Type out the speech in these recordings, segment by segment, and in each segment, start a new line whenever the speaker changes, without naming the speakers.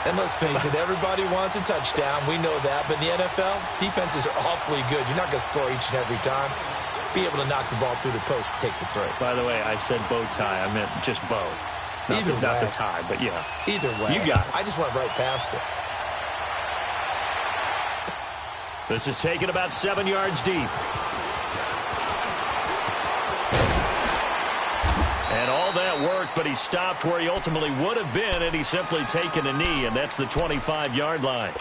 And let's face it, everybody wants a touchdown. We know that. But in the NFL, defenses are awfully good. You're not going to score each and every time. Be able to knock the ball through the post and take the throw.
By the way, I said bow tie. I meant just bow. Not the tie, but yeah.
Either way.
You got it.
I just went right past it.
This is taken about 7 yards deep. And all that worked, but he stopped where he ultimately would have been had he simply taken a knee, and that's the 25-yard line.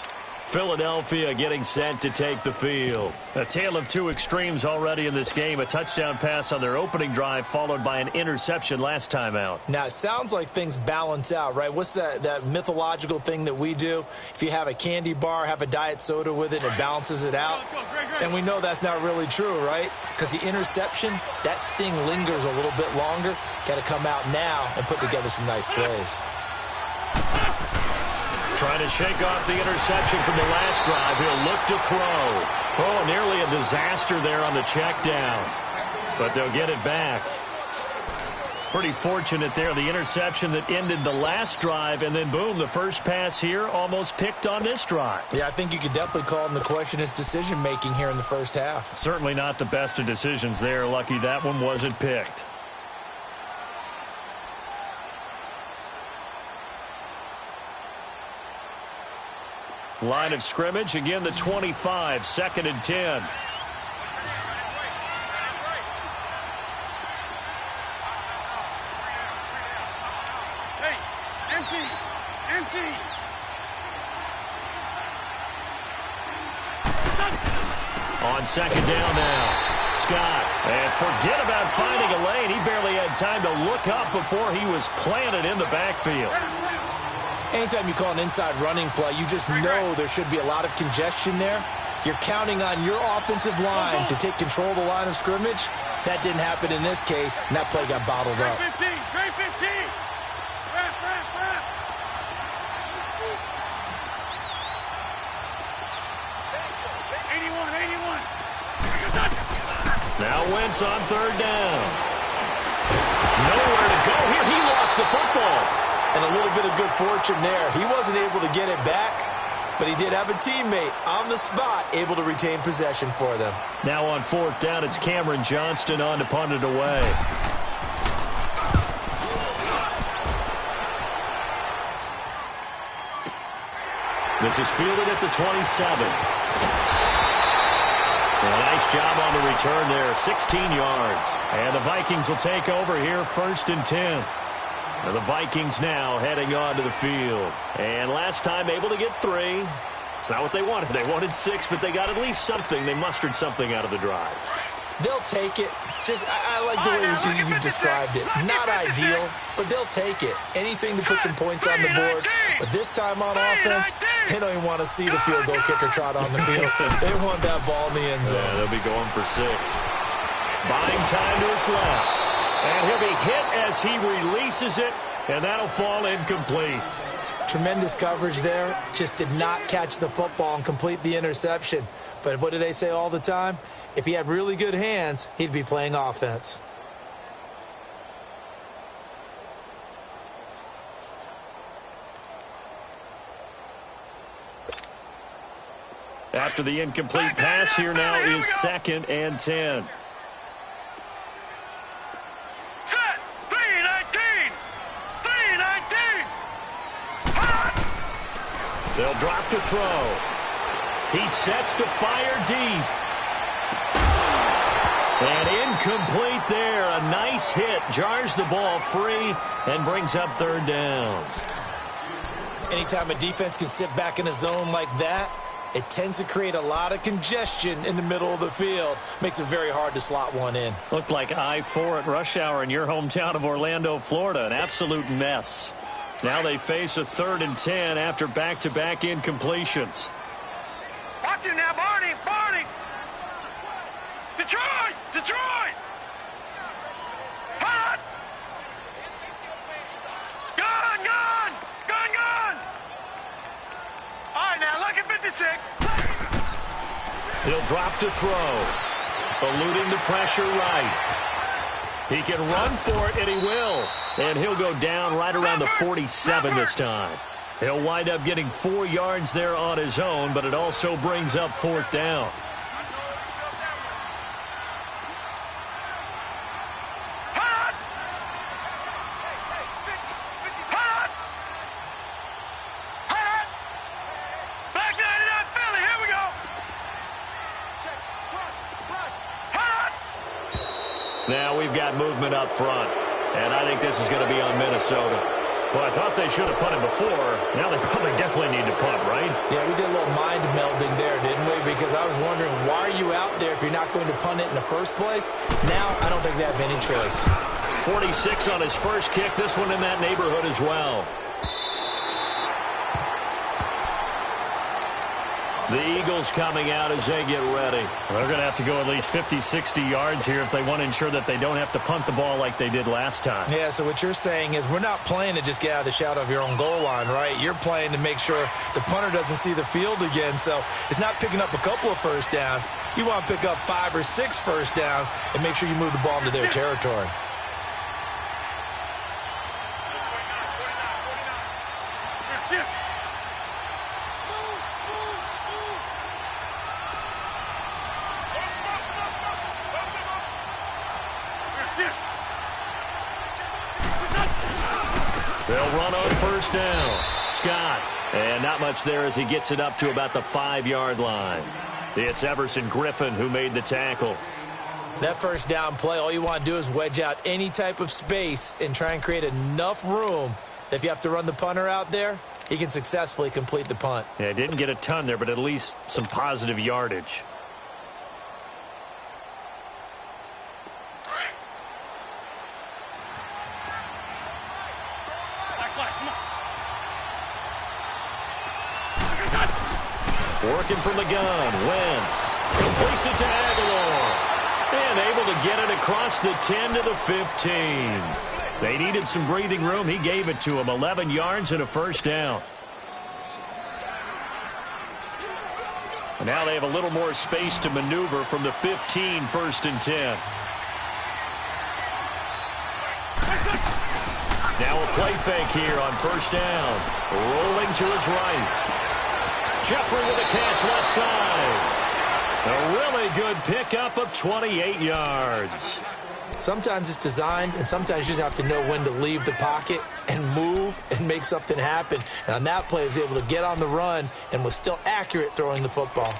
Philadelphia getting set to take the field. A tale of two extremes already in this game. A touchdown pass on their opening drive followed by an interception last time out.
Now, it sounds like things balance out, right? What's that mythological thing that we do? If you have a candy bar, have a diet soda with it, it balances it out. And we know that's not really true, right? Because the interception, that sting lingers a little bit longer. Got to come out now and put together some nice plays.
Trying to shake off the interception from the last drive. He'll look to throw. Oh, nearly a disaster there on the check down. But they'll get it back. Pretty fortunate there. The interception that ended the last drive, and then boom, the first pass here almost picked on this drive.
Yeah, I think you could definitely call him to question his decision-making here in the first half.
Certainly not the best of decisions there. Lucky that one wasn't picked. Line of scrimmage, again the 25, 2nd and 10.
Empty.
On 2nd down now, Scott. And forget about finding a lane. He barely had time to look up before he was planted in the backfield.
Anytime you call an inside running play, you just know there should be a lot of congestion there. You're counting on your offensive line to take control of the line of scrimmage. That didn't happen in this case, and that play got bottled up.
Grade 15. Wrap. 81.
Now Wentz on 3rd down. Nowhere to go here. He lost the football.
And a little bit of good fortune there. He wasn't able to get it back, but he did have a teammate on the spot able to retain possession for them.
Now on 4th down, it's Cameron Johnston on to punt it away. This is fielded at the 27. A nice job on the return there, 16 yards. And the Vikings will take over here, 1st and 10. Now the Vikings now heading onto the field. And last time able to get 3. It's not what they wanted. They wanted 6, but they got at least something. They mustered something out of the drive.
They'll take it. I like the way you described it. Not ideal, but they'll take it. Anything to put some points on the board. But this time on offense, they don't even want to see the field goal kicker trot on the field. They want that ball in the end zone.
Yeah, they'll be going for 6. Buying time to his left. And he'll be hit as he releases it, and that'll fall incomplete.
Tremendous coverage there. Just did not catch the football and complete the interception. But what do they say all the time? If he had really good hands, he'd be playing offense.
After the incomplete pass, here now is 2nd and 10. They'll drop to throw. He sets to fire deep. And incomplete there. A nice hit. Jars the ball free and brings up 3rd down.
Anytime a defense can sit back in a zone like that, it tends to create a lot of congestion in the middle of the field. Makes it very hard to slot one in.
Looked like I-4 at rush hour in your hometown of Orlando, Florida. An absolute mess. Now they face a 3rd and 10 after back-to-back incompletions.
Watch it now, Barney! Detroit! Hot! Gun! All right, now look at 56.
He'll drop to throw. Eluding the pressure right. He can run for it, and he will. And he'll go down right around the 47 this time. He'll wind up getting 4 yards there on his own, but it also brings up 4th down. Now we've got movement up front, and I think this is going to be on Minnesota. Well, I thought they should have punted before. Now they probably definitely need to punt, right? Yeah, we did a little mind melding there, didn't we? Because I was wondering, why are you out there if you're not going to punt it in the first place? Now I don't think they have any choice. 46 on his first kick. This one in that neighborhood as well. The Eagles coming out as they get ready. They're going to have to go at least 50, 60 yards here if they want to ensure that they don't have to punt the ball like they did last time. Yeah, so what you're saying is we're not playing to just get out of the shadow of your own goal line, right? You're playing to make sure the punter doesn't see the field again. So it's not picking up a couple of first downs. You want to pick up 5 or 6 first downs and make sure you move the ball into their territory. They'll run on first down. Scott. And not much there as he gets it up to about the 5-yard line. It's Everson Griffin who made the tackle. That first down play, all you want to do is wedge out any type of space and try and create enough room that if you have to run the punter out there, he can successfully complete the punt. Yeah, didn't get a ton there, but at least some positive yardage. Working from the gun, Wentz completes it to Aguilar, and able to get it across the 10 to the 15. They needed some breathing room. He gave it to him, 11 yards and a first down. And now they have a little more space to maneuver from the 15, 1st and 10. Now a play fake here on first down. Rolling to his right. Jeffrey with a catch left side. A really good pickup of 28 yards. Sometimes it's designed, and sometimes you just have to know when to leave the pocket and move and make something happen. And on that play, he was able to get on the run and was still accurate throwing the football.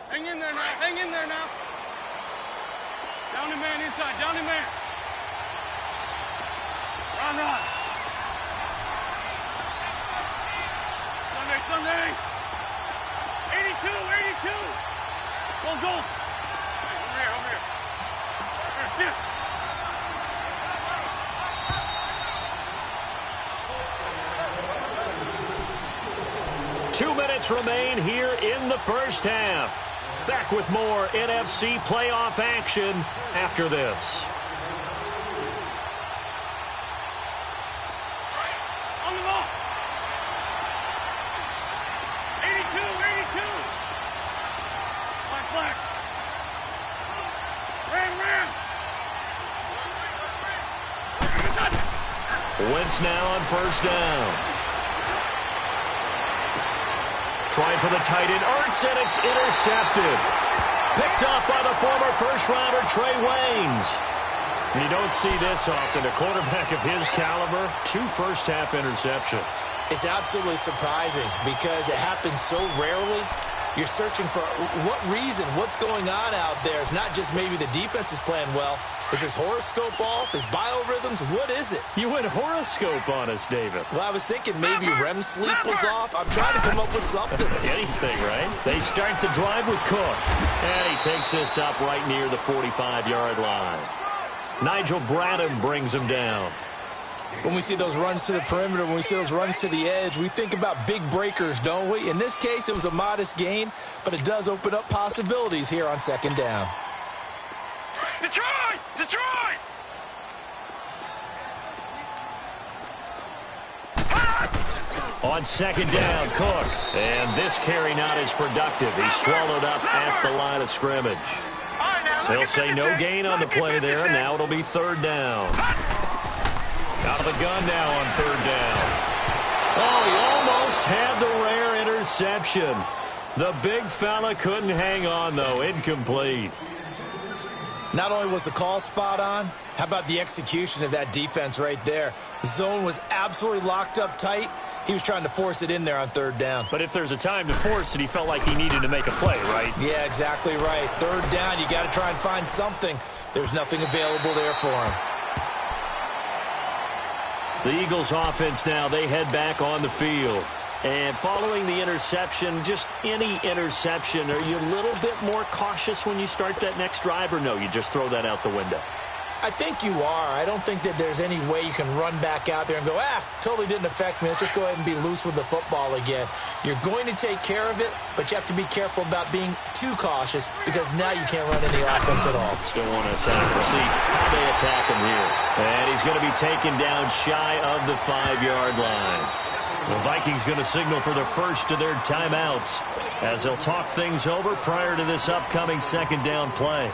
Hang in there now. Hang in there now. Down the man inside. Down the man. Run, run. Sunday. 82, 82. Go. Over here. Here, sit.
2 minutes remain here in the first half. Back with more NFC playoff action after this.
On the ball. 82. Black. Ran.
Wentz now on first down. Trying for the tight end, Ertz, and it's intercepted. Picked up by the former first-rounder Trey Waynes. And you don't see this often. A quarterback of his caliber, 2 first-half interceptions.
It's absolutely surprising because it happens so rarely. You're searching for what reason, what's going on out there. It's not just maybe the defense is playing well. Is his horoscope off? His biorhythms? What is it?
You went horoscope on us, David.
Well, I was thinking maybe REM sleep was off. I'm trying to come up with something.
Anything, right? They start the drive with Cook. And he takes this up right near the 45-yard line. Nigel Bradham brings him down.
When we see those runs to the perimeter, when we see those runs to the edge, we think about big breakers, don't we? In this case, it was a modest gain, but it does open up possibilities here on second down.
Detroit!
On second down, Cook. And this carry not as productive. He's swallowed up at the line of scrimmage.
All right, now
They'll say no gain on the play there, and now it'll be third down. Out of the gun now on third down. Oh, he almost had the rare interception. The big fella couldn't hang on, though. Incomplete.
Not only was the call spot on, how about the execution of that defense right there? The zone was absolutely locked up tight. He was trying to force it in there on third down.
But if there's a time to force it, he felt like he needed to make a play, right?
Yeah, exactly right. Third down, you got to try and find something. There's nothing available there for him.
The Eagles offense now, they head back on the field. And following the interception, just any interception, are you a little bit more cautious when you start that next drive, or no, you just throw that out the window?
I think you are. I don't think that there's any way you can run back out there and go, totally didn't affect me. Let's just go ahead and be loose with the football again. You're going to take care of it, but you have to be careful about being too cautious because now you can't run any offense at all.
Still want to attack. We'll see how they attack him here. And he's going to be taken down shy of the 5-yard line. The Vikings going to signal for the first of their timeouts as they'll talk things over prior to this upcoming second down play.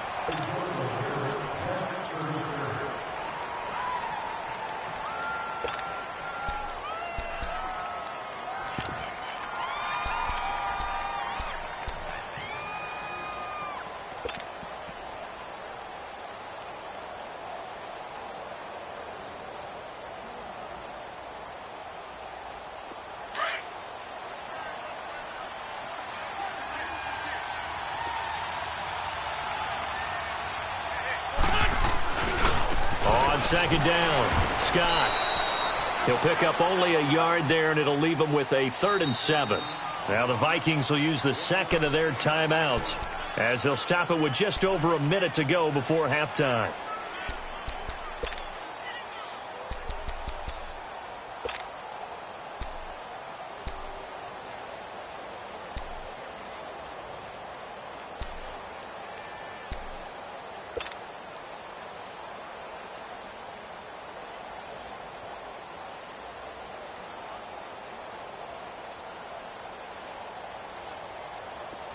Second down, Scott. He'll pick up only a yard there, and it'll leave him with a 3rd and 7. Now the Vikings will use the second of their timeouts as they'll stop it with just over a minute to go before halftime.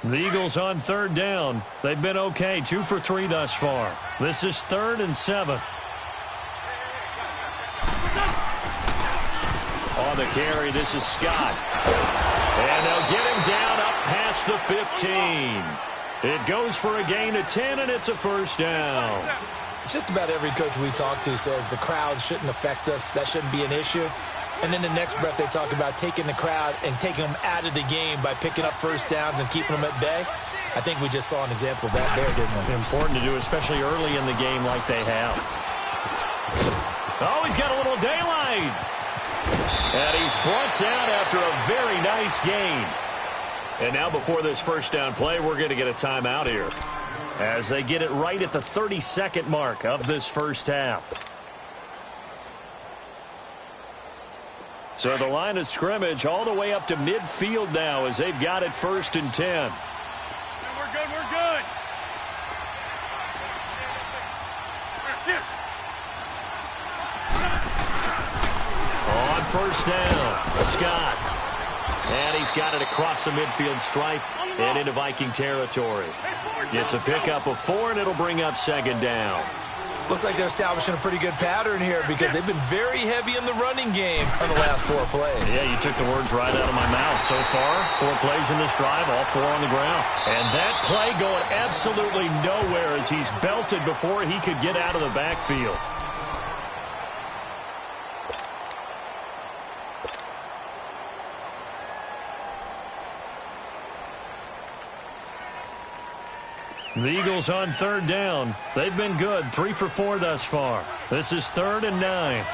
The Eagles on third down. They've been okay, 2 for 3 thus far. This is 3rd and 7. On the carry, this is Scott. And they'll get him down up past the 15. It goes for a gain of 10, and it's a first down.
Just about every coach we talk to says the crowd shouldn't affect us. That shouldn't be an issue. And in the next breath, they talk about taking the crowd and taking them out of the game by picking up first downs and keeping them at bay. I think we just saw an example of that there, didn't we?
Important to do, especially early in the game like they have. Oh, he's got a little daylight. And he's brought down after a very nice gain. And now before this first down play, we're going to get a timeout here as they get it right at the 30-second mark of this first half. So the line of scrimmage all the way up to midfield now as they've got it 1st and 10.
We're good, we're good.
On first down, Scott. And he's got it across the midfield stripe and into Viking territory. It's a pickup of 4, and it'll bring up 2nd down.
Looks like they're establishing a pretty good pattern here because they've been very heavy in the running game on the last 4 plays.
Yeah, you took the words right out of my mouth. So far, 4 plays in this drive, all 4 on the ground. And that play going absolutely nowhere as he's belted before he could get out of the backfield. The Eagles on third down. They've been good, 3 for 4 thus far. This is 3rd and 9.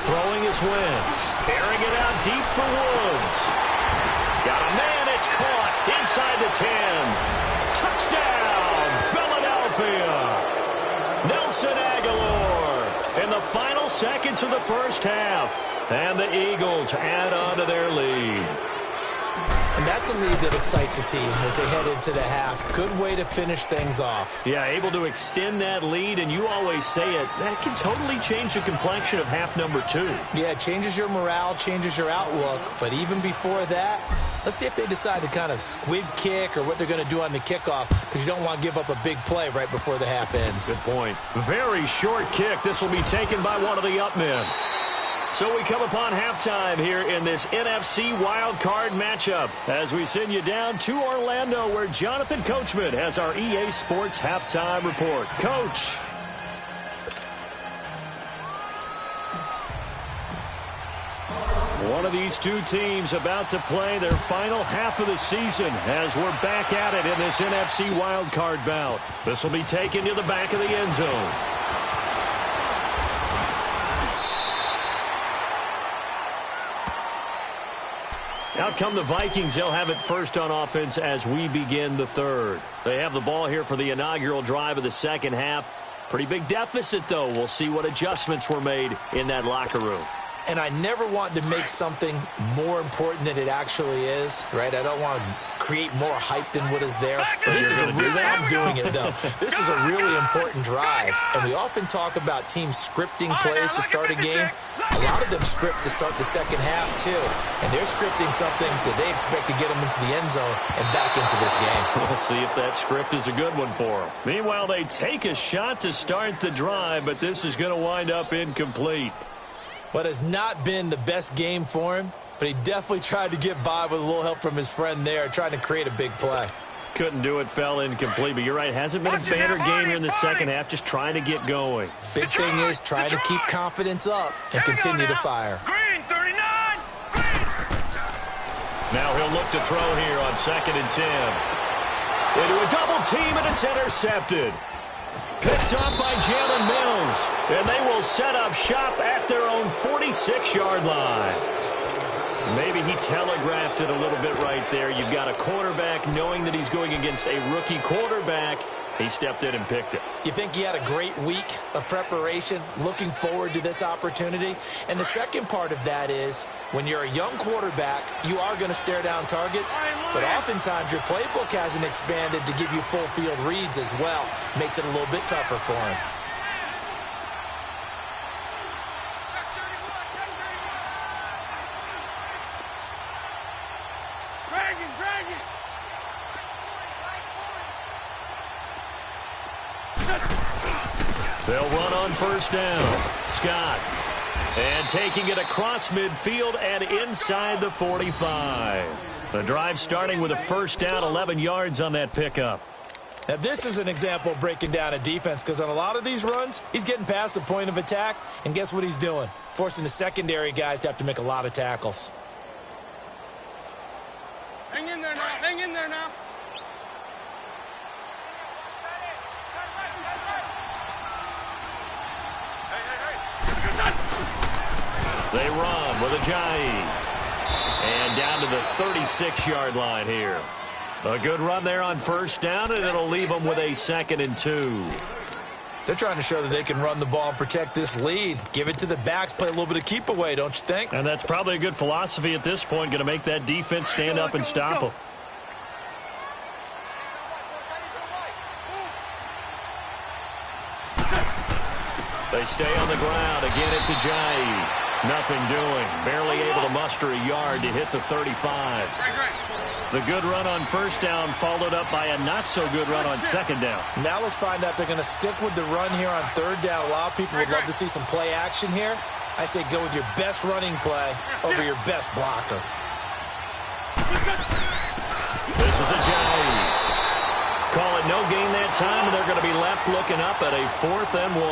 Throwing is Wentz. Airing it out deep for Woods. Got a man, it's caught inside the 10. Touchdown, Philadelphia. Nelson Aguilar in the final seconds of the first half. And the Eagles add on to their lead.
And that's a lead that excites a team as they head into the half. Good way to finish things off.
Yeah, able to extend that lead, and you always say it, that can totally change the complexion of half number 2.
Yeah, it changes your morale, changes your outlook, but even before that, Let's see if they decide to kind of squib kick or what they're going to do on the kickoff, because you don't want to give up a big play right before the half ends.
Good point. Very short kick. This will be taken by one of the up men. So we come upon halftime here in this NFC Wild Card matchup as we send you down to Orlando, where Jonathan Coachman has our EA Sports halftime report. Coach. One of these two teams about to play their final half of the season as we're back at it in this NFC wildcard bout. This will be taken to the back of the end zone. Out come the Vikings. They'll have it first on offense as we begin the third. They have the ball here for the inaugural drive of the second half. Pretty big deficit, though. We'll see what adjustments were made in that locker room.
And I never want to make something more important than it actually is, right? I don't want to create more hype than what is there. But this is a real, I'm doing it, though. This is a really important drive. And we often talk about teams scripting plays to start a game. A lot of them script to start the second half, too. And they're scripting something that they expect to get them into the end zone and back into this game.
We'll see if that script is a good one for them. Meanwhile, they take a shot to start the drive, but this is going to wind up incomplete.
What has not been the best game for him, but he definitely tried to get by with a little help from his friend there, trying to create a big play.
Couldn't do it, fell incomplete, but you're right, hasn't been a banner game here in the second half, just trying to get going.
Big thing is trying to keep confidence up and continue to fire.
Green, 39!
Now he'll look to throw here on 2nd and 10. Into a double team, and it's intercepted. Picked up by Jalen Mills, and they will set up shop at their own 46-yard line. Maybe he telegraphed it a little bit right there. You've got a quarterback knowing that he's going against a rookie quarterback. He stepped in and picked it.
You think he had a great week of preparation, looking forward to this opportunity? And the second part of that is, when you're a young quarterback, you are going to stare down targets, but oftentimes your playbook hasn't expanded to give you full field reads as well. Makes it a little bit tougher for him.
They'll run on first down. Scott. And taking it across midfield and inside the 45. The drive starting with a first down, 11 yards on that pickup.
Now, this is an example of breaking down a defense, because on a lot of these runs, he's getting past the point of attack, and guess what he's doing? Forcing the secondary guys to have to make a lot of tackles.
Hang in there now. Hang in there now.
They run with Ajayi. And down to the 36-yard line here. A good run there on first down, and it'll leave them with a 2nd and 2.
They're trying to show that they can run the ball and protect this lead. Give it to the backs, play a little bit of keep away, don't you think?
And that's probably a good philosophy at this point, going to make that defense stand up and stop them. They stay on the ground. Again, it's Ajayi. Nothing doing. Barely able to muster a yard to hit the 35. The good run on first down followed up by a not-so-good run on second down.
Now let's find out if they're going to stick with the run here on third down. A lot of people would love to see some play action here. I say go with your best running play over your best blocker.
This is Ajayi. Call it no gain that time, and they're going to be left looking up at a 4th and 1.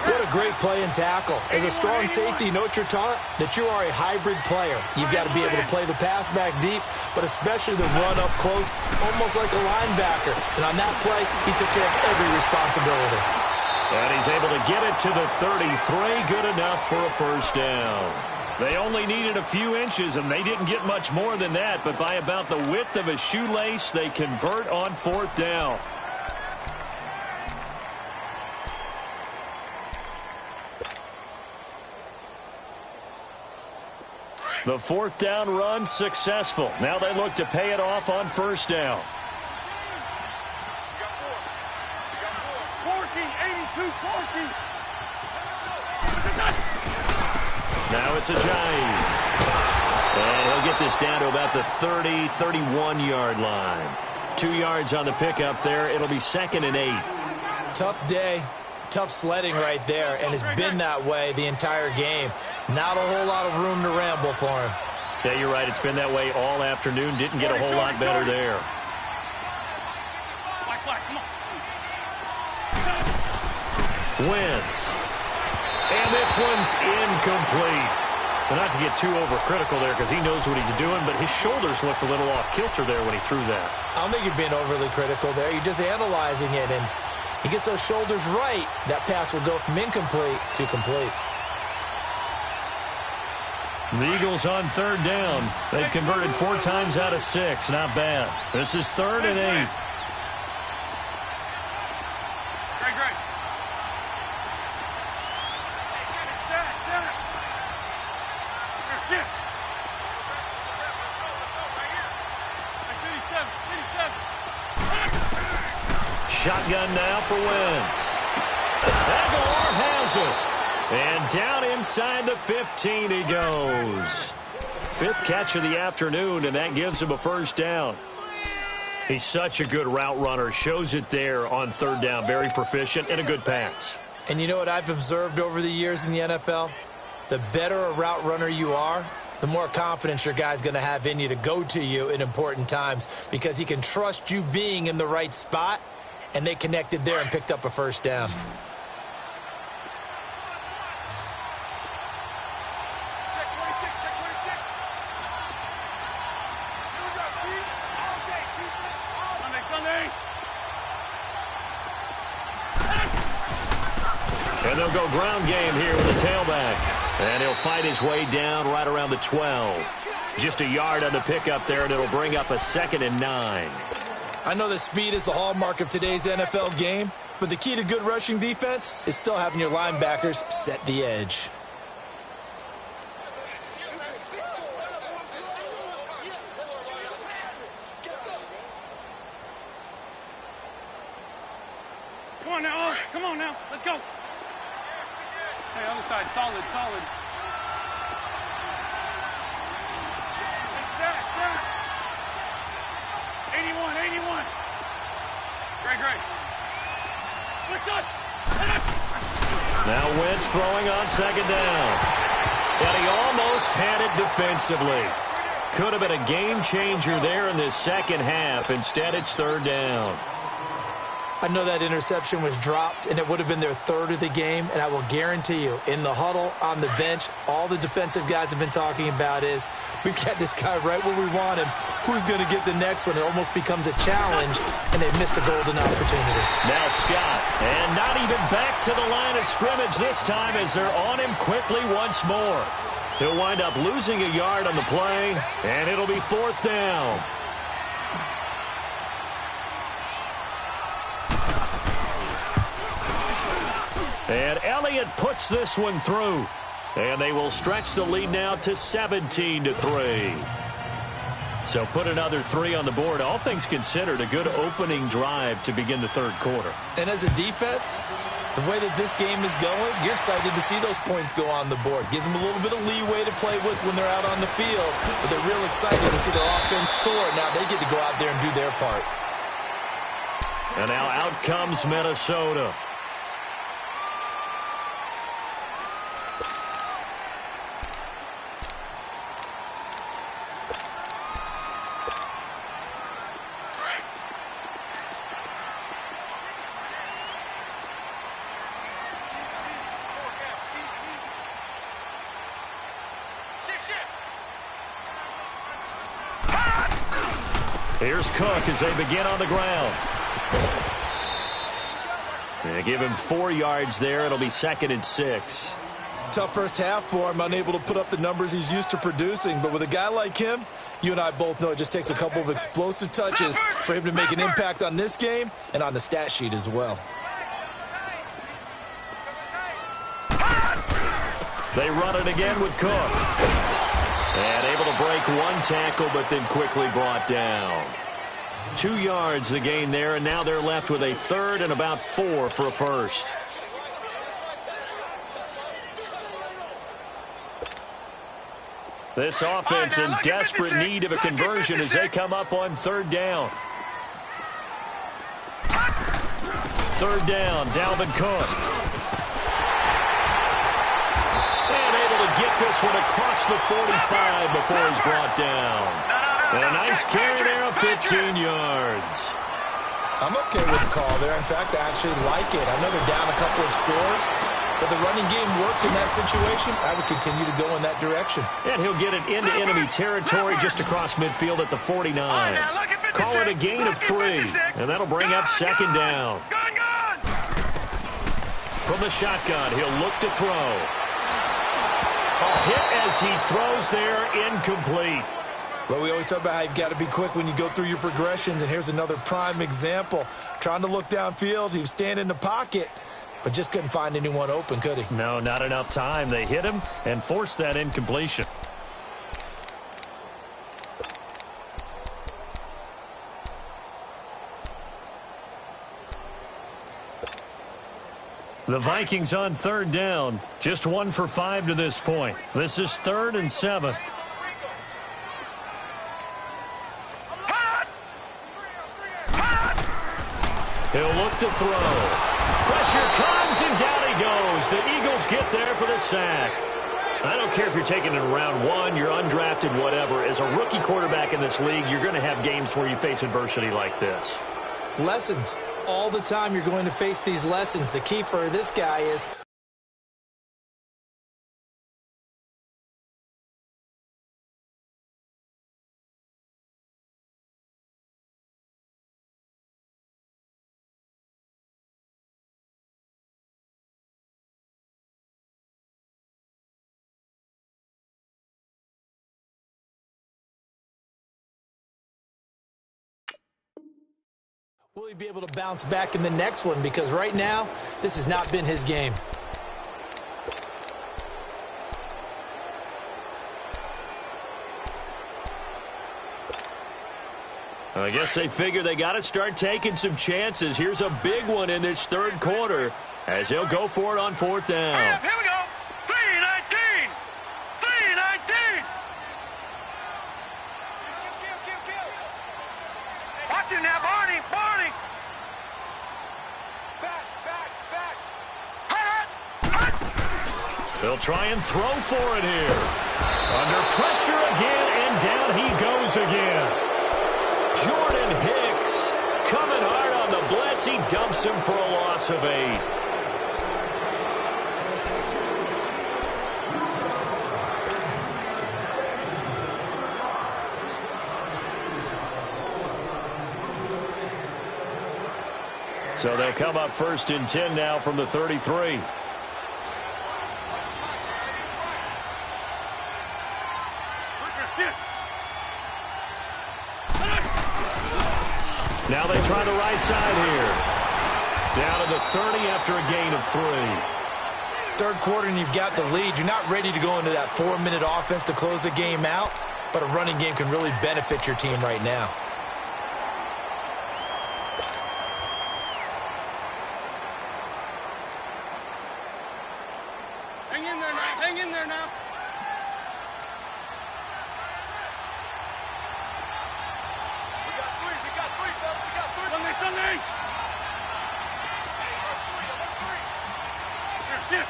What a great play and tackle. As a strong safety, you know what you're taught? That you are a hybrid player. You've got to be able to play the pass back deep, but especially the run up close, almost like a linebacker. And on that play, he took care of every responsibility.
And he's able to get it to the 33. Good enough for a first down. They only needed a few inches, and they didn't get much more than that, but by about the width of a shoelace, they convert on 4th down. The 4th down run successful. Now they look to pay it off on first down.
82-14.
Now it's Ajayi. And he'll get this down to about the 30, 31-yard line. 2 yards on the pickup there. It'll be 2nd and 8.
Tough day, tough sledding right there, and it's been that way the entire game. Not a whole lot of room to ramble for him.
Yeah, you're right. It's been that way all afternoon. Didn't get a whole lot better there. Wentz. And this one's incomplete. But not to get too overcritical there because he knows what he's doing, but his shoulders looked a little off kilter there when he threw that.
I don't think you're being overly critical there. You're just analyzing it, and he gets those shoulders right. That pass will go from incomplete to complete.
The Eagles on 3rd down. They've converted 4 times out of 6. Not bad. This is 3rd and 8. Shotgun now for Wentz. Aguilar has it. And down inside the 15 he goes. 5th catch of the afternoon, and that gives him a 1st down. He's such a good route runner. Shows it there on 3rd down. Very proficient and a good pass.
And you know what I've observed over the years in the NFL? The better a route runner you are, the more confidence your guy's going to have in you to go to you in important times because he can trust you being in the right spot, and they connected there and picked up a 1st down.
And they'll go ground game here with the tailback. And he'll fight his way down right around the 12. Just a yard on the pickup there, and it'll bring up a 2nd and 9.
I know that speed is the hallmark of today's NFL game, but the key to good rushing defense is still having your linebackers set the edge.
Come on now, come on now, let's go. Hey, other side, solid, solid. Stack. 81. Great.
Now Wentz throwing on 2nd down. And he almost had it defensively. Could have been a game changer there in this 2nd half. Instead, it's 3rd down.
I know that interception was dropped, and it would have been their 3rd of the game, and I will guarantee you, in the huddle, on the bench, all the defensive guys have been talking about is, we've got this guy right where we want him. Who's going to get the next one? It almost becomes a challenge, and they've missed a golden opportunity.
Now Scott, and not even back to the line of scrimmage this time as they're on him quickly once more. He'll wind up losing a yard on the play, and it'll be 4th down. And Elliott puts this one through. And they will stretch the lead now to 17-3. So put another 3 on the board. All things considered, a good opening drive to begin the 3rd quarter.
And as a defense, the way that this game is going, you're excited to see those points go on the board. Gives them a little bit of leeway to play with when they're out on the field. But they're real excited to see their offense score. Now they get to go out there and do their part.
And now out comes Minnesota. Here's Cook as they begin on the ground. They give him 4 yards there. It'll be 2nd and 6.
Tough first half for him, unable to put up the numbers he's used to producing. But with a guy like him, you and I both know it just takes a couple of explosive touches for him to make an impact on this game and on the stat sheet as well.
They run it again with Cook. And able to break 1 tackle, but then quickly brought down. 2 yards the gain there, and now they're left with a 3rd and about 4 for a 1st. This offense in desperate need of a conversion as they come up on third down. Third down, Dalvin Cook. And able to get this one across the 45 before he's brought down. And a nice carry there of 15 yards.
I'm okay with the call there. In fact, I actually like it. I know they're down a couple of scores, but the running game worked in that situation. I would continue to go in that direction.
And he'll get it into enemy territory just across midfield at the 49. Call it a gain of 3, and that'll bring up second down. From the shotgun, he'll look to throw. A hit as he throws there, incomplete.
Well, we always talk about how you've got to be quick when you go through your progressions, and here's another prime example. Trying to look downfield, he was standing in the pocket, but just couldn't find anyone open, could he?
No, not enough time. They hit him and forced that incompletion. The Vikings on third down. Just 1 for 5 to this point. This is 3rd and 7. He'll look to throw. Pressure comes, and down he goes. The Eagles get there for the sack. I don't care if you're taking it in round 1, you're undrafted, whatever. As a rookie quarterback in this league, you're going to have games where you face adversity like this.
Lessons. All the time you're going to face these lessons. The key for this guy is will he be able to bounce back in the next one? Because right now, this has not been his game.
I guess they figure they got to start taking some chances. Here's a big one in this third quarter as he'll go for it on 4th down.
Here we go. 3-19. 3-19. Watch it now, Barney. Barney.
They'll try and throw for it here. Under pressure again, and down he goes again. Jordan Hicks coming hard on the blitz. He dumps him for a loss of 8. So they'll come up 1st and 10 now from the 33. Now they try the right side here. Down to the 30 after a gain of 3.
Third quarter and you've got the lead. You're not ready to go into that 4-minute offense to close the game out, but a running game can really benefit your team right now.
Hang in there now. Hang in there now. Sunday. Check.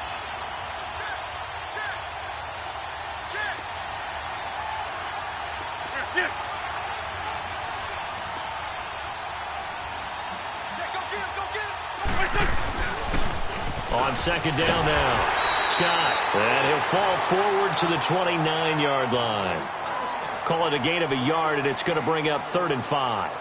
On second down now, Scott. And he'll fall forward to the 29-yard line. Call it a gain of a yard, and it's going to bring up 3rd and 5.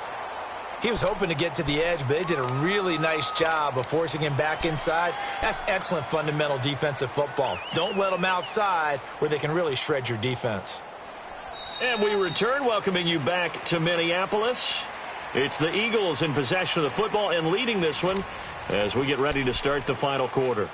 He was hoping to get to the edge, but they did a really nice job of forcing him back inside. That's excellent fundamental defensive football. Don't let them outside where they can really shred your defense.
And we return, welcoming you back to Minneapolis. It's the Eagles in possession of the football and leading this one as we get ready to start the final quarter.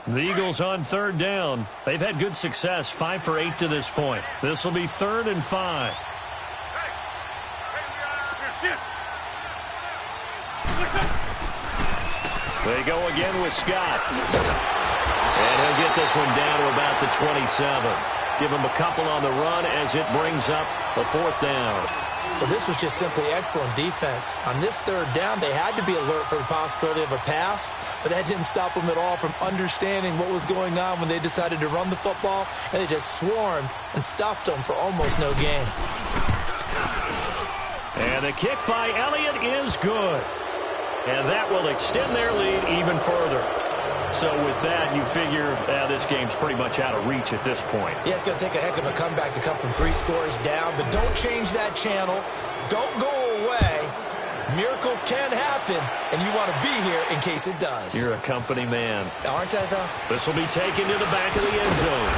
The Eagles on third down. They've had good success, 5 for 8 to this point. This will be 3rd and 5. They go again with Scott. And he'll get this one down to about the 27. Give him a couple on the run as it brings up a 4th down.
Well, this was just simply excellent defense. On this 3rd down, they had to be alert for the possibility of a pass, but that didn't stop them at all from understanding what was going on when they decided to run the football, and they just swarmed and stuffed them for almost no gain.
And the kick by Elliott is good. And that will extend their lead even further. So with that, you figure this game's pretty much out of reach at this point.
Yeah, it's going to take a heck of a comeback to come from 3 scores down, but don't change that channel. Don't go away. Miracles can happen, and you want to be here in case it does.
You're a company man.
Aren't I, though?
This will be taken to the back of the end zone.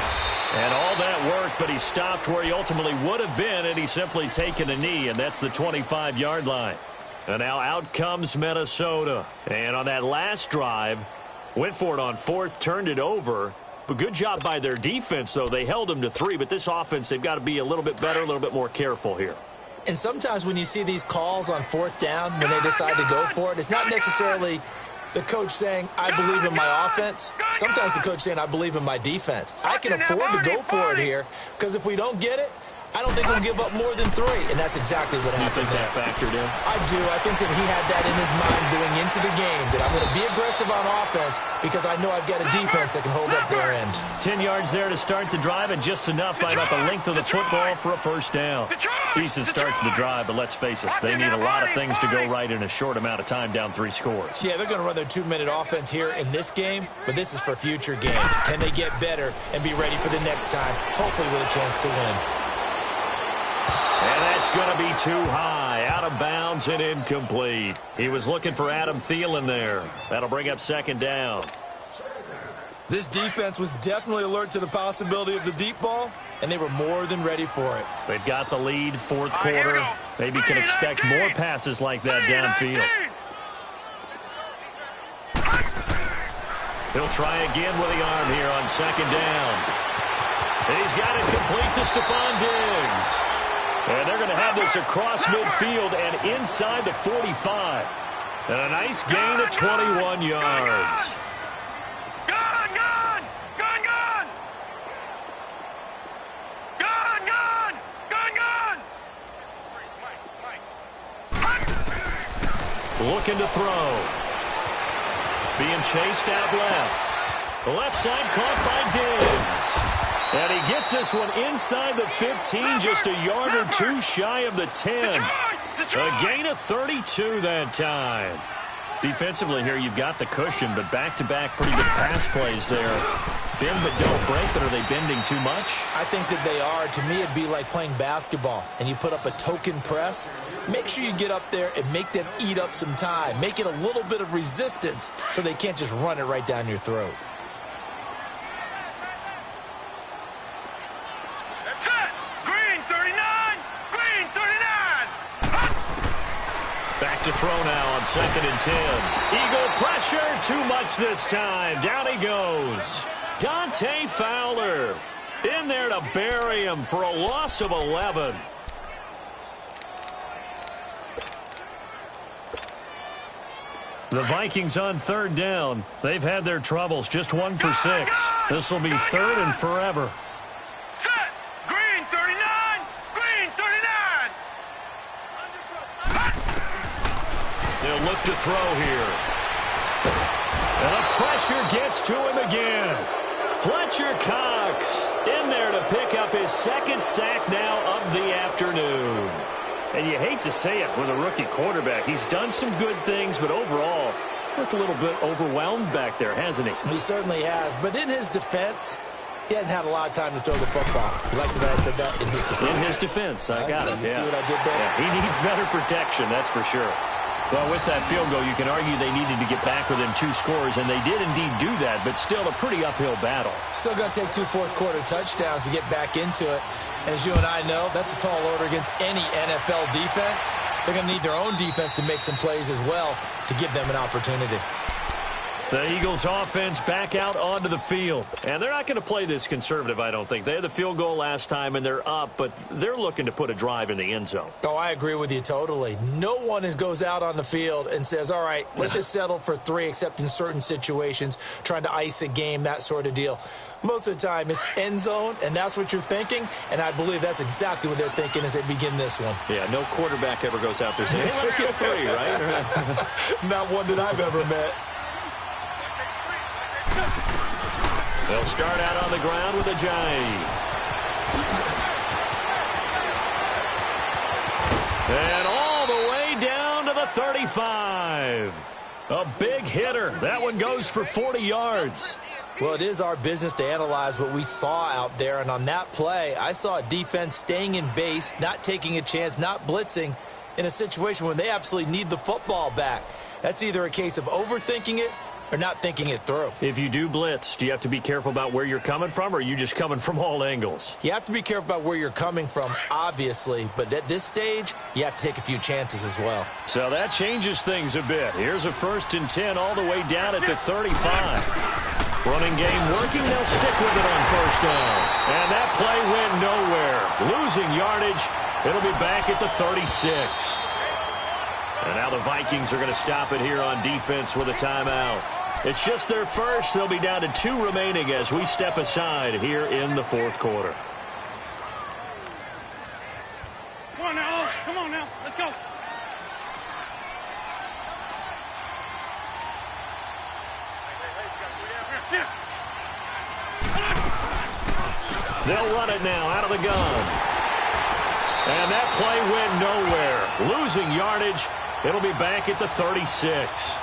And all that worked, but he stopped where he ultimately would have been, and he's simply taken a knee, and that's the 25-yard line. And now out comes Minnesota. And on that last drive, went for it on 4th, turned it over. But good job by their defense, though. They held them to 3, but this offense, they've got to be a little bit better, a little bit more careful here.
And sometimes when you see these calls on 4th down, when they decide to go for it, it's not necessarily the coach saying, I believe in my offense. Sometimes the coach saying, I believe in my defense. I can afford to go for it here, because if we don't get it, I don't think we'll give up more than 3, and that's exactly what happened.
You think that factored in?
I do. I think that he had that in his mind going into the game, that I'm going to be aggressive on offense because I know I've got a defense that can hold up their end.
10 yards there to start the drive, and just enough by about the length of the football for a 1st down. Decent start to the drive, but let's face it, they need a lot of things to go right in a short amount of time down 3 scores.
Yeah, they're going to run their 2-minute offense here in this game, but this is for future games. Can they get better and be ready for the next time, hopefully with a chance to win?
And that's going to be too high, out of bounds and incomplete. He was looking for Adam Thielen there. That'll bring up 2nd down.
This defense was definitely alert to the possibility of the deep ball, and they were more than ready for it.
They've got the lead, 4th quarter. Maybe can expect more passes like that downfield. He'll try again with the arm here on 2nd down. And he's got it complete to Stephon Diggs. And they're going to have this across midfield and inside the 45. And a nice gain of 21 yards. Looking to throw. Being chased out left. The left side caught by Diggs. And he gets this one inside the 15, just a yard or 2 shy of the 10. A gain of 32 that time. Defensively here, you've got the cushion, but back-to-back pretty good pass plays there. Bend but don't break, but are they bending too much?
I think that they are. To me, it'd be like playing basketball, and you put up a token press. Make sure you get up there and make them eat up some time. Make it a little bit of resistance so they can't just run it right down your throat.
Back to throw now on 2nd and 10. Eagle pressure, too much this time. Down he goes. Dante Fowler in there to bury him for a loss of 11. The Vikings on 3rd down. They've had their troubles, just 1 for 6. This will be 3rd and forever. They'll look to throw here. And the pressure gets to him again. Fletcher Cox in there to pick up his 2nd sack now of the afternoon. And you hate to say it with a rookie quarterback. He's done some good things, but overall, looked a little bit overwhelmed back there, hasn't he?
He certainly has. But in his defense, he hadn't had a lot of time to throw the football. You like the way I said that? In his defense.
In his defense, I got it.
You see what I did there?
Yeah, he needs better protection, that's for sure. Well, with that field goal, you can argue they needed to get back within 2 scores, and they did indeed do that, but still a pretty uphill battle. Still
going to take 2 fourth-quarter touchdowns to get back into it. And as you and I know, that's a tall order against any NFL defense. They're going to need their own defense to make some plays as well to give them an opportunity.
The Eagles offense back out onto the field. And they're not going to play this conservative, I don't think. They had the field goal last time, and they're up, but they're looking to put a drive in the end zone.
Oh, I agree with you totally. No one goes out on the field and says, all right, let's just settle for 3, except in certain situations, trying to ice a game, that sort of deal. Most of the time, it's end zone, and that's what you're thinking, and I believe that's exactly what they're thinking as they begin this one.
Yeah, no quarterback ever goes out there saying, hey, let's get 3, right?
Not one that I've ever met.
They'll start out on the ground with a jive. And all the way down to the 35. A big hitter. That one goes for 40 yards.
Well, it is our business to analyze what we saw out there, and on that play, I saw a defense staying in base, not taking a chance, not blitzing, in a situation when they absolutely need the football back. That's either a case of overthinking it or not thinking it through.
If you do blitz, do you have to be careful about where you're coming from, or are you just coming from all angles?
You have to be careful about where you're coming from, obviously, but at this stage, you have to take a few chances as well.
So that changes things a bit. Here's a 1st and 10 all the way down at the 35. Running game working, they'll stick with it on 1st down. And that play went nowhere. Losing yardage, it'll be back at the 36. And now the Vikings are going to stop it here on defense with a timeout. It's just their first. They'll be down to 2 remaining as we step aside here in the 4th quarter.
Come on now. Come on now. Let's go.
They'll run it now out of the gun. And that play went nowhere. Losing yardage. It'll be back at the 36.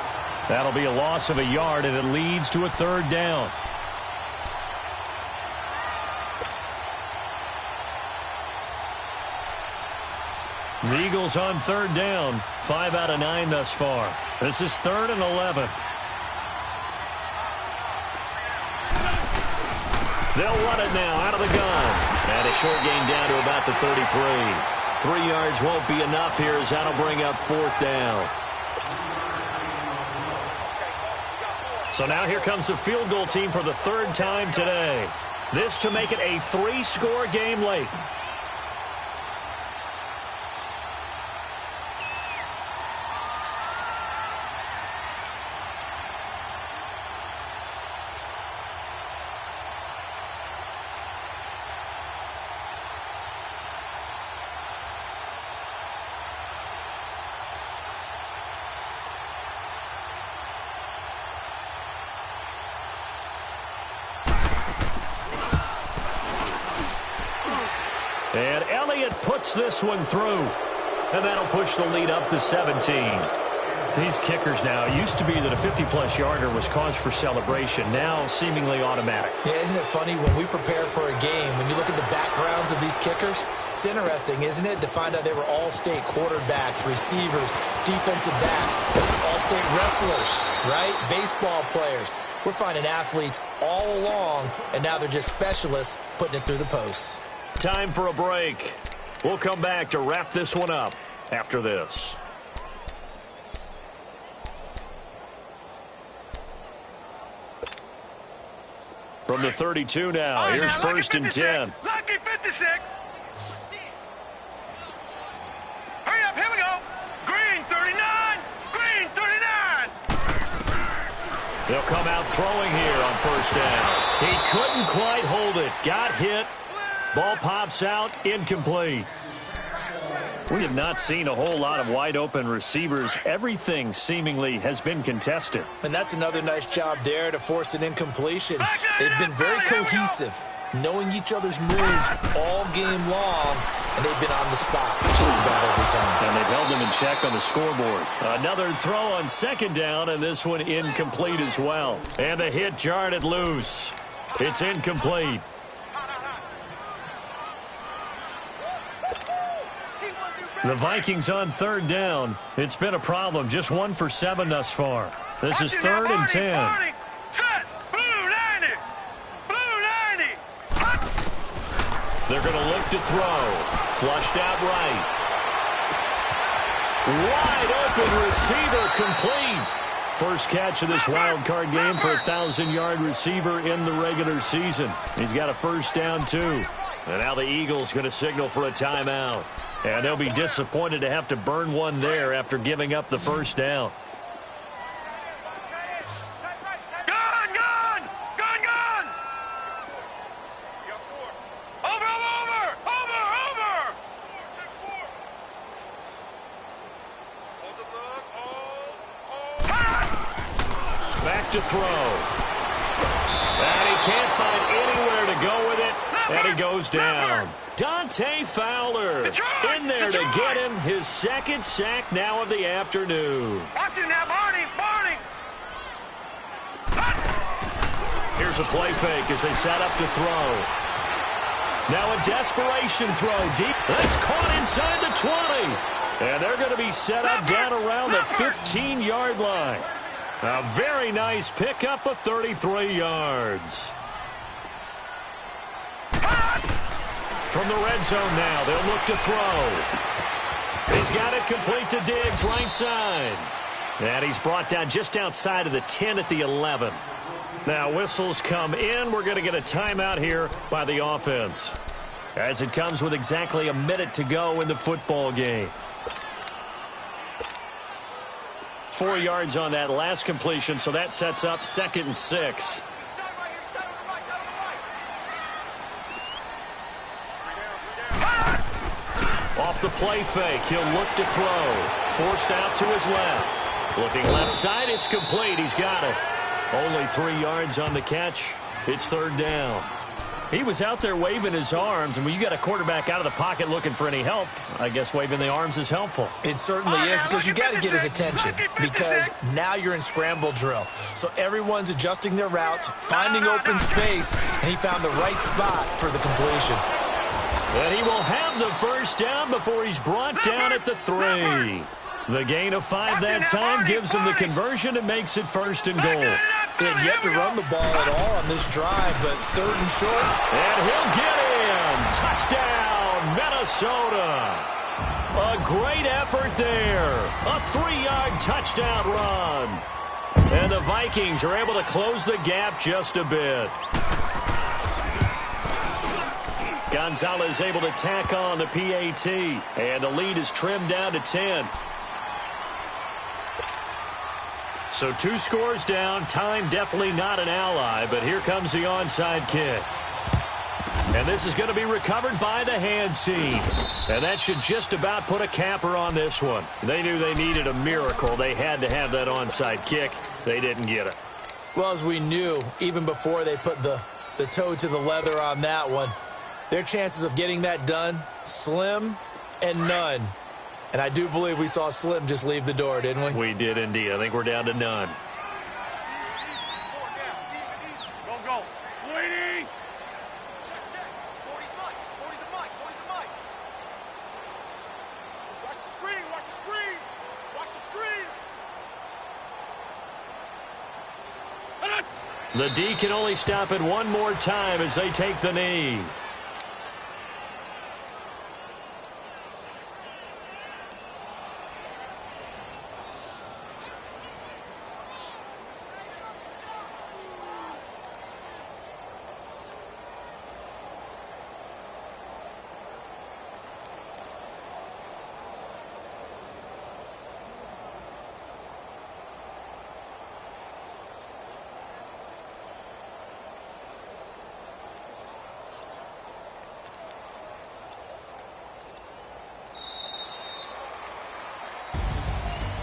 That'll be a loss of a yard, and it leads to a 3rd down. The Eagles on 3rd down. 5 out of 9 thus far. This is 3rd and 11. They'll run it now out of the gun. And a short gain down to about the 33. 3 yards won't be enough here as that'll bring up 4th down. So now here comes the field goal team for the 3rd time today. This to make it a 3-score game late. And Elliott puts this one through. And that'll push the lead up to 17. These kickers now, it used to be that a 50-plus yarder was cause for celebration. Now seemingly automatic.
Yeah, isn't it funny when we prepare for a game, when you look at the backgrounds of these kickers, it's interesting, isn't it, to find out they were all-state quarterbacks, receivers, defensive backs, all-state wrestlers, right? Baseball players. We're finding athletes all along, and now they're just specialists putting it through the posts.
Time for a break. We'll come back to wrap this one up after this. From the 32 now, here's 1st and 10.
Lucky 56. Hurry up, here we go. Green 39. Green 39.
They'll come out throwing here on 1st down. He couldn't quite hold it. Got hit. Ball pops out, incomplete. We have not seen a whole lot of wide-open receivers. Everything seemingly has been contested.
And that's another nice job there to force an incompletion. They've been very cohesive, knowing each other's moves all game long, and they've been on the spot just about every time.
And they've held them in check on the scoreboard. Another throw on 2nd down, and this one incomplete as well. And the hit jarred it loose. It's incomplete. The Vikings on 3rd down. It's been a problem. Just 1 for 7 thus far. This is 3rd and 10.
Set. Blue 90. Blue 90.
They're going to look to throw. Flushed out right. Wide open receiver complete. First catch of this wild card game for a 1,000-yard receiver in the regular season. He's got a first down, too. And now the Eagles going to signal for a timeout. And they'll be disappointed to have to burn one there after giving up the first down. Back to throw. And he can't find anywhere to go with it. And he goes down. Dante Fowler in there to get him his second sack now of the afternoon.
Watch it now, Barney.
Here's a play fake as they set up to throw. Now a desperation throw deep. That's caught inside the 20. And they're going to be set up down around the 15-yard line. A very nice pickup of 33 yards. From the red zone now, they'll look to throw. He's got it complete to Diggs, right side. And he's brought down just outside of the 10 at the 11. Now whistles come in. We're going to get a timeout here by the offense, as it comes with exactly a minute to go in the football game. 4 yards on that last completion, so that sets up 2nd and 6. Off the play fake, he'll look to throw. Forced out to his left. Looking left side, it's complete. He's got it. Only 3 yards on the catch. It's 3rd down. He was out there waving his arms, and when you got a quarterback out of the pocket looking for any help, I guess waving the arms is helpful.
It certainly is, because you got to get his attention, because now you're in scramble drill. So everyone's adjusting their routes, finding open space, and he found the right spot for the completion.
And he will have the first down before he's brought down at the 3. The gain of 5 that time gives him the conversion and makes it 1st and goal.
They had yet to run the ball at all on this drive, but 3rd and short.
And he'll get in. Touchdown, Minnesota. A great effort there. A 3-yard touchdown run. And the Vikings are able to close the gap just a bit. Gonzalez able to tack on the PAT, and the lead is trimmed down to 10. So 2 scores down. Time definitely not an ally, but here comes the onside kick. And this is going to be recovered by the hands team. And that should just about put a capper on this one. They knew they needed a miracle. They had to have that onside kick. They didn't get it.
Well, as we knew, even before they put the toe to the leather on that one, their chances of getting that done, slim and none. And I do believe we saw Slim just leave the door, didn't we?
We did indeed. I think we're down to none.
Go. Waiting.
Check. 40's the mic. Watch the screen. Watch the screen.
The D can only stop it one more time as they take the knee.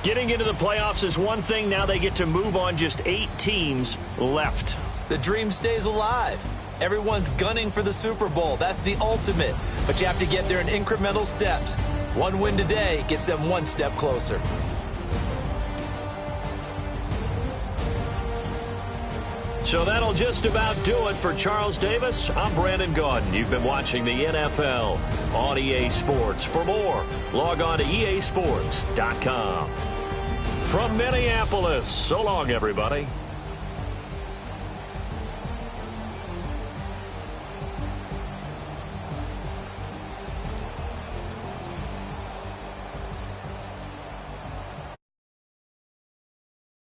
Getting into the playoffs is one thing. Now they get to move on. Just 8 teams left.
The dream stays alive. Everyone's gunning for the Super Bowl. That's the ultimate. But you have to get there in incremental steps. One win today gets them one step closer.
So that'll just about do it for Charles Davis. I'm Brandon Gaudin. You've been watching the NFL on EA Sports. For more, log on to easports.com. From Minneapolis, so long, everybody.